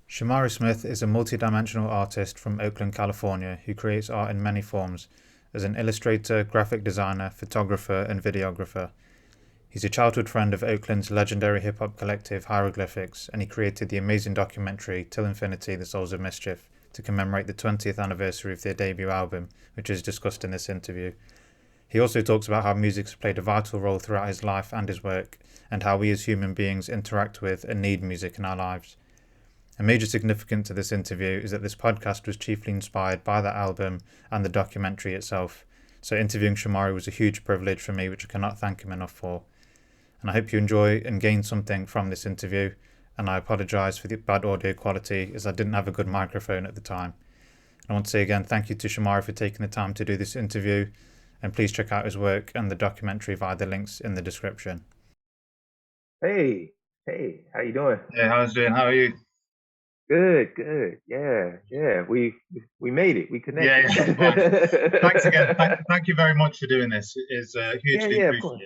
Shomari Smith is a multi-dimensional artist from Oakland, California, who creates art in many forms as an illustrator, graphic designer, photographer, and videographer. He's a childhood friend of Oakland's legendary hip-hop collective Hieroglyphics, and he created the amazing documentary Til Infinity, the Souls of Mischief, to commemorate the 20th anniversary of their debut album, which is discussed in this interview. He also talks about how music has played a vital role throughout his life and his work, and how we as human beings interact with and need music in our lives. A major significance to this interview is that this podcast was chiefly inspired by that album and the documentary itself, so interviewing Shomari was a huge privilege for me, which I cannot thank him enough for. And I hope you enjoy and gain something from this interview, and I apologise for the bad audio quality as I didn't have a good microphone at the time. And I want to say again thank you to Shomari for taking the time to do this interview, and please check out his work and the documentary via the links in the description. Hey, how you doing? Hey, how's it doing? How are you? Good. Yeah. We made it. We connected. Yeah, fine. Thanks again. Thank you very much for doing this. It is hugely Yeah, of course.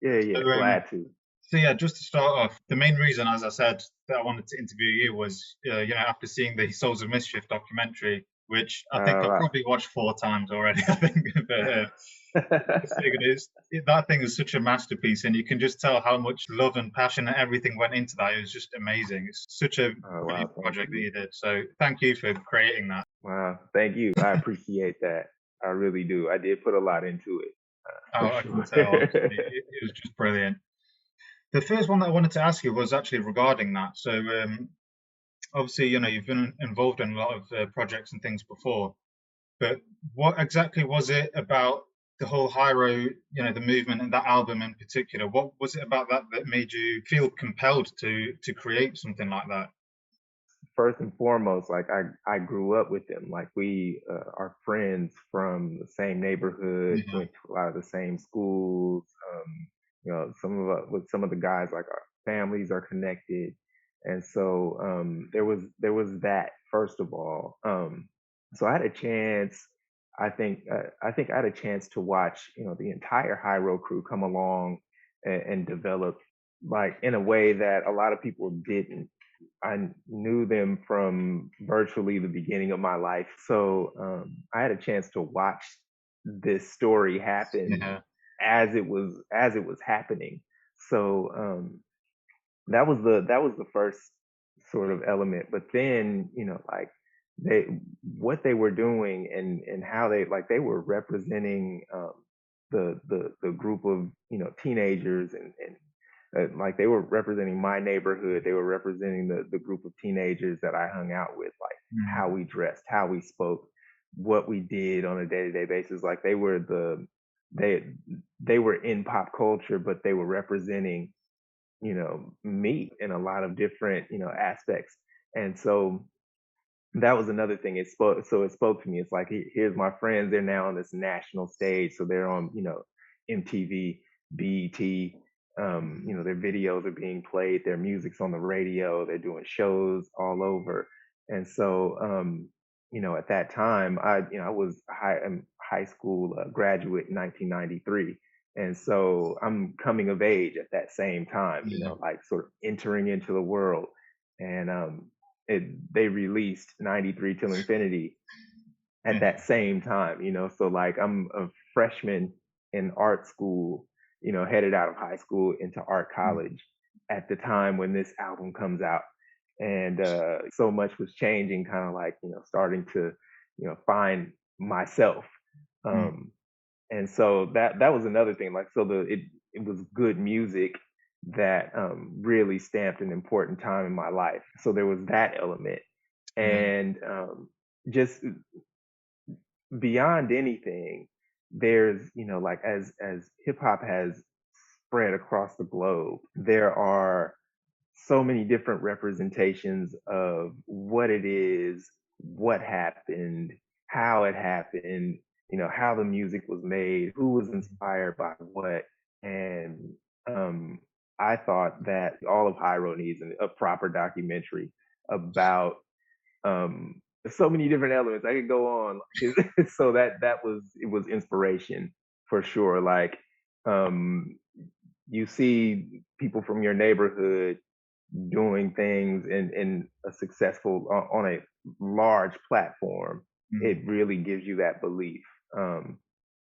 appreciated. Yeah, So, glad to. so yeah, just to start off, the main reason, as I said, that I wanted to interview you was, after seeing the Souls of Mischief documentary, which I think I've Right. probably watched 4 times already. I think, but that thing is such a masterpiece, and you can just tell how much love and passion and everything went into that. It was just amazing. It's such a Oh, wow, brilliant thank project that you. you did. So, thank you for creating that. Wow, thank you. I appreciate that. I really do. I did put a lot into it, for Oh, I can sure. tell. Honestly, it was just brilliant. The first one that I wanted to ask you was actually regarding that. So, obviously, you've been involved in a lot of projects and things before, but what exactly was it about the whole Hyro, the movement and that album in particular? What was it about that that made you feel compelled to create something like that? First and foremost, like I grew up with them. Like we are friends from the same neighborhood, Yeah, went to a lot of the same schools. With some of the guys, like our families are connected, and so there was that first of all. So I had a chance. I think I had a chance to watch the entire High Road crew come along and develop like in a way that a lot of people didn't. I knew them from virtually the beginning of my life. So I had a chance to watch this story happen yeah, as it was happening. So that was the first sort of element. But then like they what they were doing and how they were representing the group of teenagers and like they were representing my neighborhood. They were representing the group of teenagers that I hung out with, like how mm, we dressed, how we spoke, what we did on a day-to-day basis. Like they they were in pop culture, but they were representing me in a lot of different aspects. And so that was another thing. It spoke to me. It's like, here's my friends. They're now on this national stage, so they're on MTV, BET. Their videos are being played. Their music's on the radio. They're doing shows all over. And so at that time, I was high school graduate in 1993. And so I'm coming of age at that same time, yeah, like sort of entering into the world. And they released 93 Till Infinity at yeah, that same time, so like I'm a freshman in art school, headed out of high school into art mm, college at the time when this album comes out. And so much was changing, kind of like starting to find myself. mm, um and so that was another thing, like, so it was good music that really stamped an important time in my life. So there was that element. yeah, And just beyond anything, there's like as hip hop has spread across the globe, there are so many different representations of what it is, what happened, how it happened, how the music was made, who was inspired by what. And um, I thought that all of Hyro needs a proper documentary about so many different elements. I could go on. So it was inspiration for sure. Like um, you see people from your neighborhood doing things in a successful on a large platform, Mm. it really gives you that belief.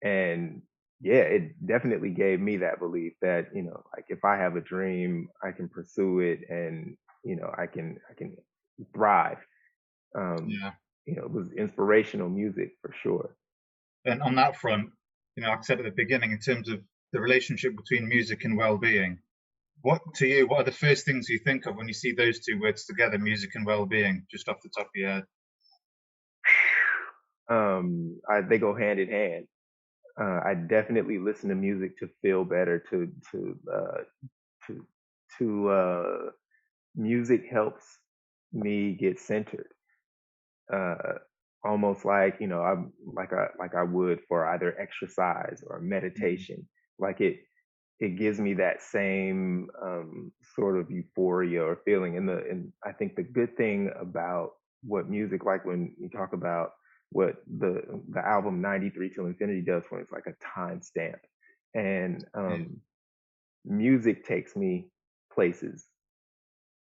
And yeah, it definitely gave me that belief that, like if I have a dream, I can pursue it, and I can thrive. Um, Yeah. it was inspirational music for sure. And on that front, like I said at the beginning, in terms of the relationship between music and well-being, what are the first things you think of when you see those two words together, music and well-being, just off the top of your head? They go hand in hand. I definitely listen to music to feel better. To music helps me get centered. Uh, Almost like I'm like I would for either exercise or Mm. meditation. Like it gives me that same sort of euphoria or feeling. And I think the good thing about what music, like when you talk about what the album 93 Till Infinity does when it's like a timestamp, and Yeah. music takes me places,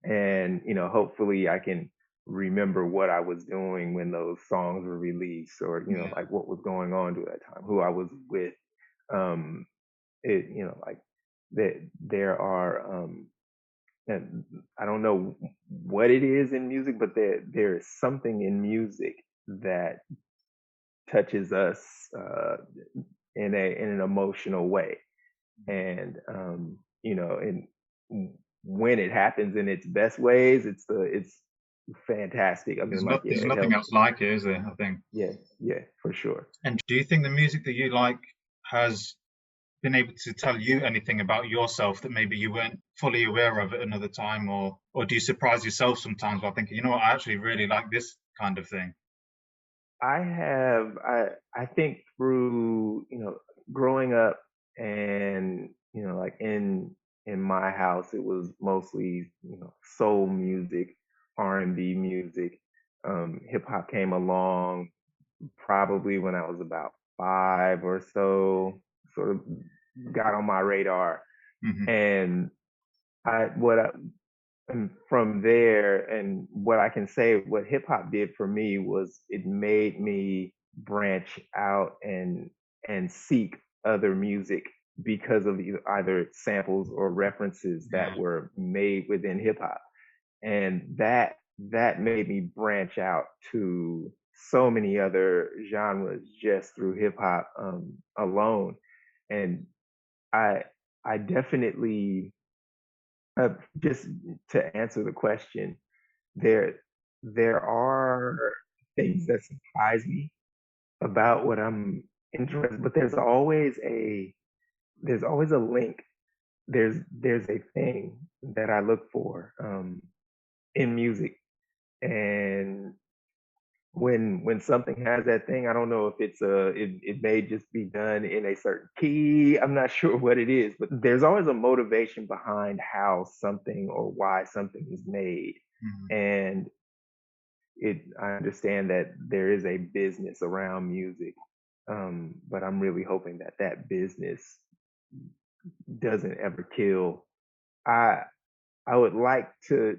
and hopefully I can remember what I was doing when those songs were released, or Yeah. like what was going on during that time, who I was with. It like that there are and I don't know what it is in music, but there is something in music that touches us uh, in an emotional way, and and when it happens in its best ways, it's fantastic. I mean, like, yeah, There's it nothing helps. else like it, is there? I think. Yeah, yeah, for sure. And do you think the music that you like has been able to tell you anything about yourself that maybe you weren't fully aware of at another time, or do you surprise yourself sometimes by thinking, what, I actually really like this kind of thing? I think through growing up, and like in my house, it was mostly soul music, R&B music. Hip hop came along probably when I was about 5 or so, sort of got on my radar. Hmm. And I what I, and from there, and what I can say, what hip hop did for me was it made me branch out and seek other music because of either samples or references Yeah. that were made within hip hop, and that made me branch out to so many other genres just through hip hop alone. And I I definitely, just to answer the question, there there are things that surprise me about what I'm interested, but there's always a link. There's a thing that I look for in music, and when something has that thing, I don't know if it may just be done in a certain key. I'm not sure what it is, but there's always a motivation behind how something or why something is made. Hmm. And I understand that there is a business around music, but I'm really hoping that that business doesn't ever kill. I I would like to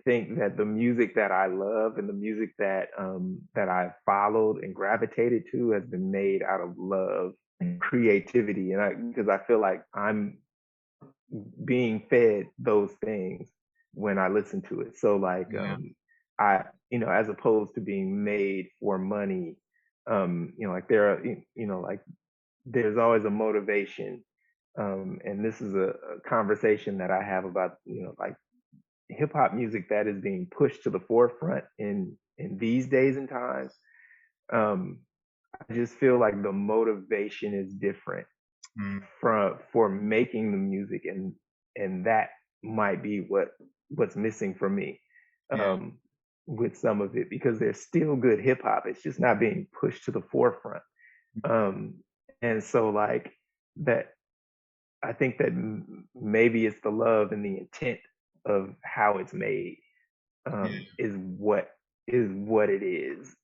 think that the music that I love and the music that I followed and gravitated to has been made out of love and creativity, and because I feel like I'm being fed those things when I listen to it. So like, Yeah. I as opposed to being made for money, like there are like there's always a motivation, and this is a conversation that I have about like hip hop music that is being pushed to the forefront in these days and times. um I just feel like the motivation is different Mm. for making the music, and that might be what's missing for me, Yeah. um with some of it, because there's still good hip hop, it's just not being pushed to the forefront. um and so like that, I think that maybe it's the love and the intent of how it's made, Yeah. is what it is.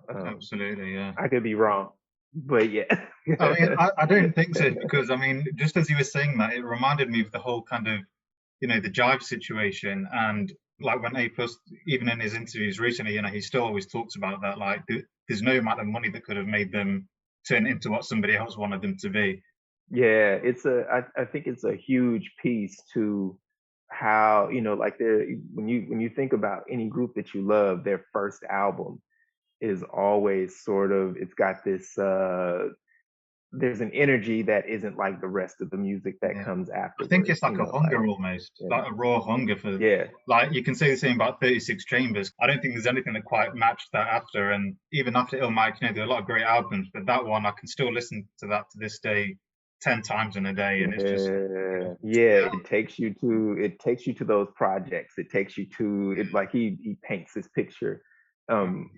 Absolutely. Yeah. I could be wrong, but yeah. I mean, I don't think so because I mean, just as you were saying that, it reminded me of the whole kind of the jive situation. And like when A plus, even in his interviews recently, he still always talks about that. Like there's no amount of money that could have made them turn into what somebody else wanted them to be. Yeah, I think it's a huge piece to how, like there when you think about any group that you love, their first album is always sort of, it's got this there's an energy that isn't like the rest of the music that Yeah. comes I think afterwards, it's like a hunger almost, yeah. like a raw hunger for, Yeah. like you can say the same about 36 Chambers. I don't think there's anything that quite matched that after. And even after Illmatic, there are a lot of great albums, but that one I can still listen to that to this day 10 times in a day. And it's just, Yeah, yeah, it takes you to those projects. It takes you to it, like he paints this picture. Um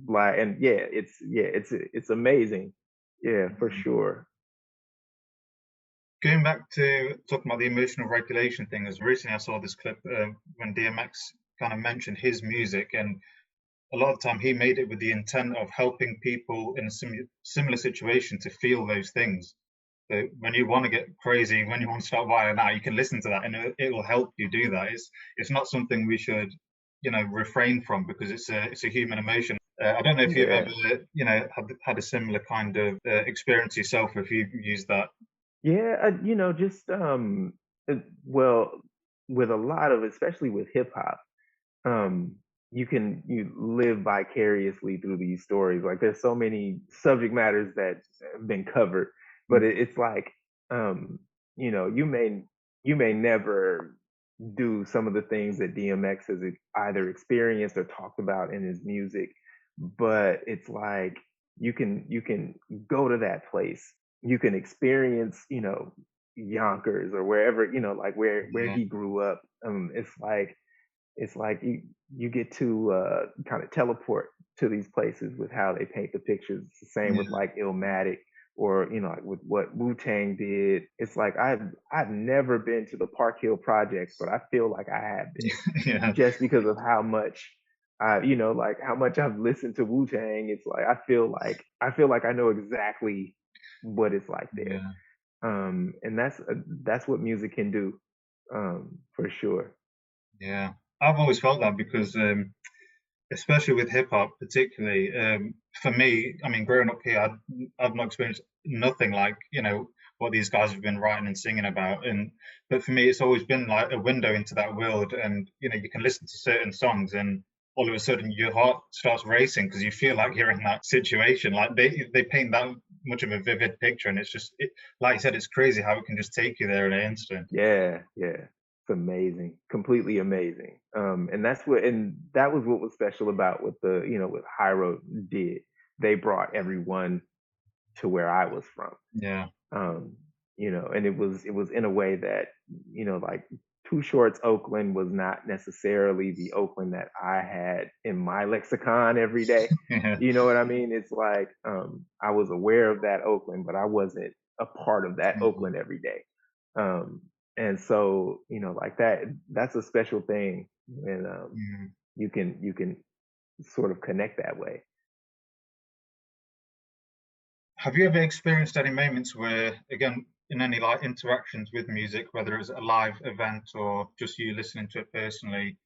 like, and yeah, it's amazing. Yeah, for um, sure. going back to talking about the emotional regulation thing, as recently I saw this clip when DMX kind of mentioned his music, and a lot of the time he made it with the intent of helping people in a similar situation to feel those things. So when you want to get crazy, when you want to start wilding out, you can listen to that, and it will help you do that. It's not something we should, refrain from, because it's a human emotion. I don't know if you've Yeah. ever, had a similar kind of experience yourself, or if you've used that. Yeah, just well, with a lot of, especially with hip hop, um you live vicariously through these stories. Like there's so many subject matters that have been covered, but it's like, um you may never do some of the things that DMX has either experienced or talked about in his music, but it's like you can go to that place, you can experience, Yonkers or wherever, like where Yeah, he grew up. It's like you get to kind of teleport to these places with how they paint the pictures. It's the same with yeah, like Illmatic, or like with what Wu Tang did. It's like I've never been to the Park Hill projects, but I feel like I have been, yeah, just because of how much like how much I've listened to Wu Tang. It's like I feel like I know exactly what it's like there. yeah, And that's what music can do, for sure. yeah. I've always felt that because, especially with hip hop, particularly, for me, I mean, growing up here, I've not experienced nothing like, what these guys have been writing and singing about. And but for me, it's always been like a window into that world. And you can listen to certain songs, and all of a sudden your heart starts racing because you feel like you're in that situation. Like they paint that much of a vivid picture, and it's just like you said, it's crazy how it can just take you there in an instant. Yeah, yeah. It's amazing. Completely amazing. And that was what was special about what what Hyro did. They brought everyone to where I was from. Yeah, Um, and it was in a way that, like Too Short's Oakland was not necessarily the Oakland that I had in my lexicon every day. yeah, You know what I mean? It's like, I was aware of that Oakland, but I wasn't a part of that mhm, Oakland every day. Um, and so, like that's a special thing when mhm. you can sort of connect that way. Have you ever experienced any moments where, again, in any like interactions with music, whether it's a live event or just you listening to it personally,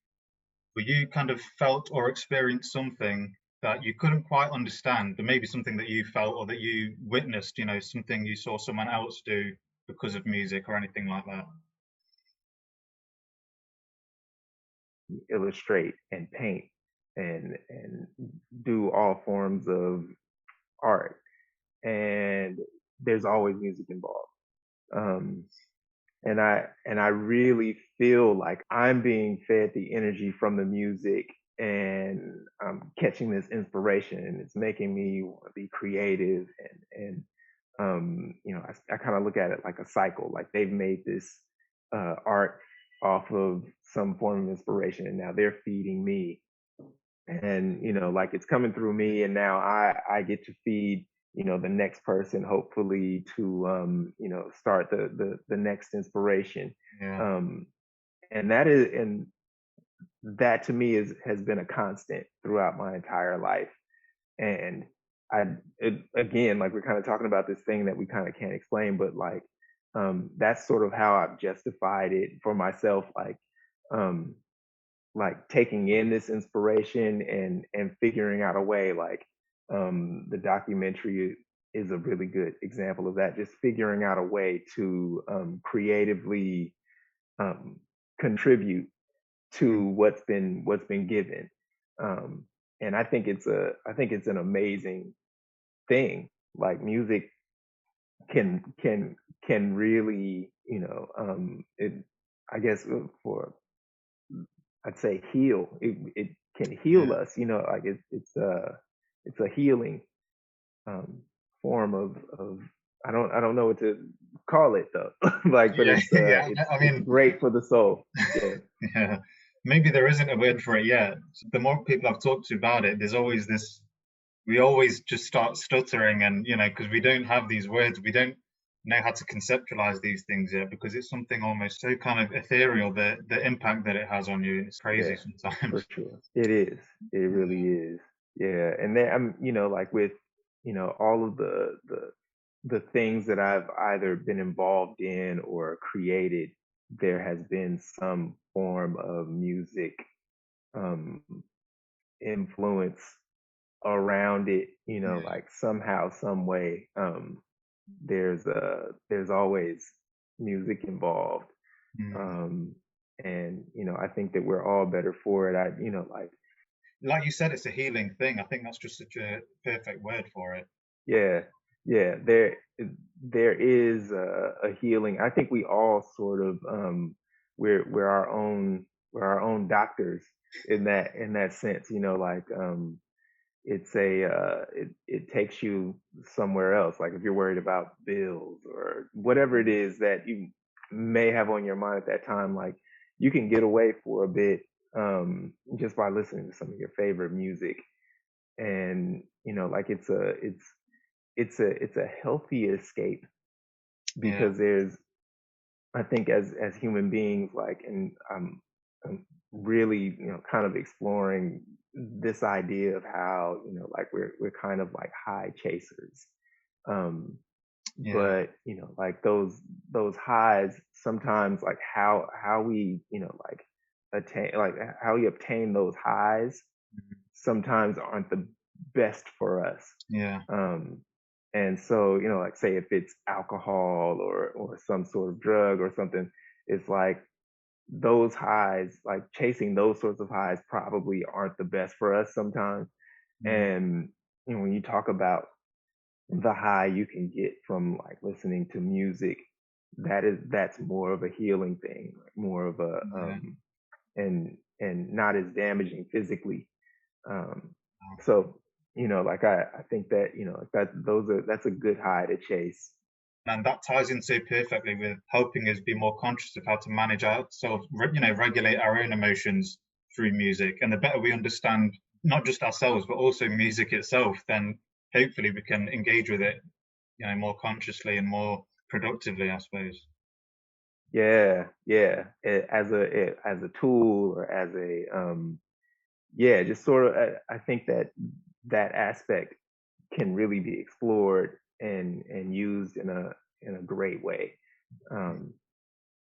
where you kind of felt or experienced something that you couldn't quite understand, but maybe something that you felt or that you witnessed, something you saw someone else do because of music or anything like that? Illustrate and paint and do all forms of art, and there's always music involved. um and I really feel like I'm being fed the energy from the music, and I'm catching this inspiration, and it's making me want to be creative. And I kind of look at it like a cycle. Like they've made this art off of some form of inspiration, and now they're feeding me, and like it's coming through me, and now I get to feed the next person, hopefully, to start the next inspiration. Yeah, um and that to me is has been a constant throughout my entire life. And again, like we're kind of talking about this thing that we kind of can't explain, but like that's sort of how I've justified it for myself, um, like taking in this inspiration and figuring out a way, like the documentary is a really good example of that. Just figuring out a way to creatively um, contribute Mm. to what's been given. Um, and I think it's an amazing thing. Like music can can can really, it, I guess for I'd say heal. It can heal Yeah. us. Like it's a healing um, form of I don't know what to call it though. Like, but Yeah. Yeah. I it's mean, great for the soul. Yeah, yeah. Maybe there isn't a word for it yet. The more people I've talked to about it, there's always this. We always just start stuttering, and because we don't have these words, we don't know how to conceptualize these things yet because it's something almost so kind of ethereal. The impact that it has on you, it's crazy yeah, sometimes. for sure. It is. It really is. Yeah, and then I'm like with all of the things that I've either been involved in or created, there has been some form of music um, influence around it, Yeah. like somehow, some way. There's always music involved. Mm. Um, and I think that we're all better for it. Like Like you said, it's a healing thing. I think that's just such a perfect word for it. yeah, yeah, there is a healing. I think we all sort of we're our own doctors in that sense, like it's it takes you somewhere else. Like if you're worried about bills or whatever it is that you may have on your mind at that time, like you can get away for a bit just by listening to some of your favorite music. And like it's a healthy escape Yeah. because there's I think as human beings, like, and I'm really, kind of exploring this idea of how, like we're kind of like high chasers. Um, Yeah. but like those highs sometimes, like how we, like attain, like how we obtain those highs Mhm. sometimes aren't the best for us. Yeah. Um, and so, like say if it's alcohol or some sort of drug or something, it's like those highs, like chasing those sorts of highs probably aren't the best for us sometimes. Mm. And when you talk about the high you can get from like listening to music, that's more of a healing thing, like more of a Yeah. and not as damaging physically. Um, Wow. so like I think that that's a good high to chase. And that ties in so perfectly with helping us be more conscious of how to manage ourselves, regulate our own emotions through music. And the better we understand not just ourselves, but also music itself, then hopefully we can engage with it, more consciously and more productively, I suppose. Yeah, yeah. As a tool or as a yeah, just sort of. I think that that aspect can really be explored and used in a great way. Um,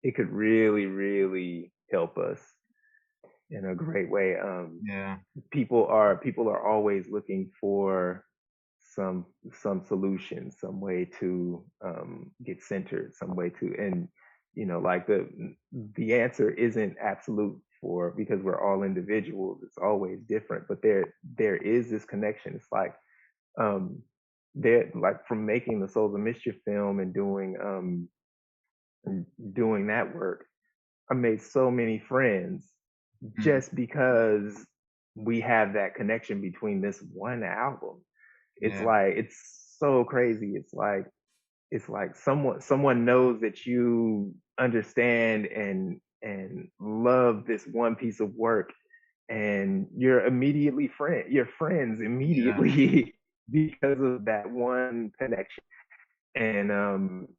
it could really, really help us in a great way. Yeah. People are always looking for some some solution, some way to get centered, some way to, and like the answer isn't absolute for because we're all individuals. It's always different, but there is this connection. It's like um, there like from making the Souls of Mischief film and doing that work, I made so many friends Mm. just because we have that connection between this one album. It's Yeah. like it's so crazy. It's like someone knows that you understand and love this one piece of work, and you're friends Yeah. immediately because of that one connection. And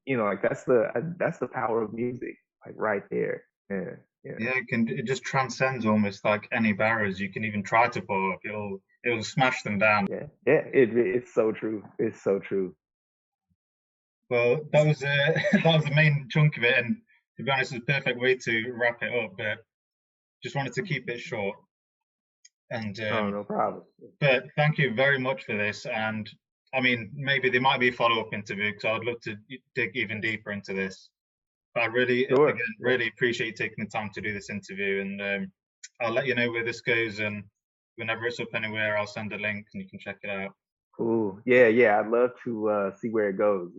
like that's the power of music, like right there. Yeah, yeah, Yeah, it just transcends almost like any barriers you can even try to put up. It'll smash them down. yeah, yeah. It's so true. It's so true. Well, that was that was the main chunk of it, and to be honest, it's a perfect way to wrap it up. But just wanted to keep it short. And Oh, no problem. but thank you very much for this. And I mean, maybe there might be a follow up interview because I'd love to dig even deeper into this. But I really, Sure. again, Yeah. really appreciate you taking the time to do this interview. And I'll let you know where this goes. And whenever it's up anywhere, I'll send a link and you can check it out. Cool. Yeah, yeah. I'd love to see where it goes.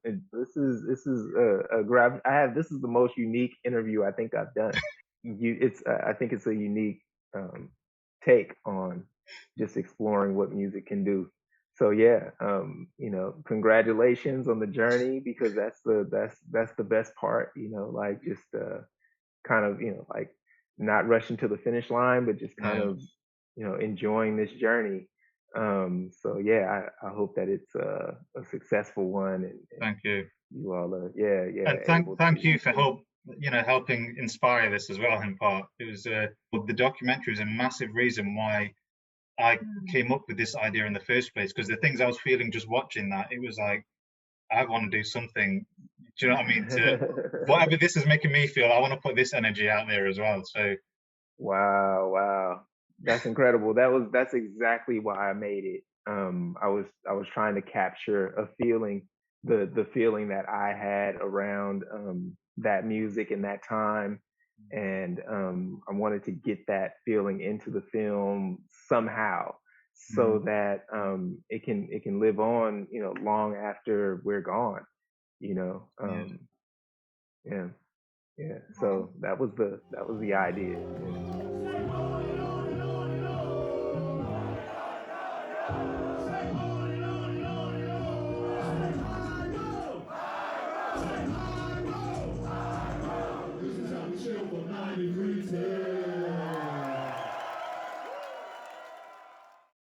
And this is a grab. I have this is the most unique interview I think I've done. It's I think it's a unique um, take on just exploring what music can do. So yeah, congratulations on the journey because that's the best part. Like just kind of like not rushing to the finish line, but just kind Yeah, of enjoying this journey. So yeah, I hope that it's a successul one, and thank you. you all are yeah And able thank to. you for helping inspire this as well in part. It was well, the documentary was a massive reason why I came up with this idea in the first place because the things I was feeling just watching that, it was like I want to do something. Do you know what I mean? To whatever this is making me feel, I want to put this energy out there as well. So Wow, wow. That's incredible. That's exactly why I made it. I was trying to capture a feeling, the feeling that I had around that music in that time. And I wanted to get that feeling into the film somehow so mm, that it can live on, long after we're gone, you know. yeah, Yeah, yeah. wow. So that was the idea. Yeah.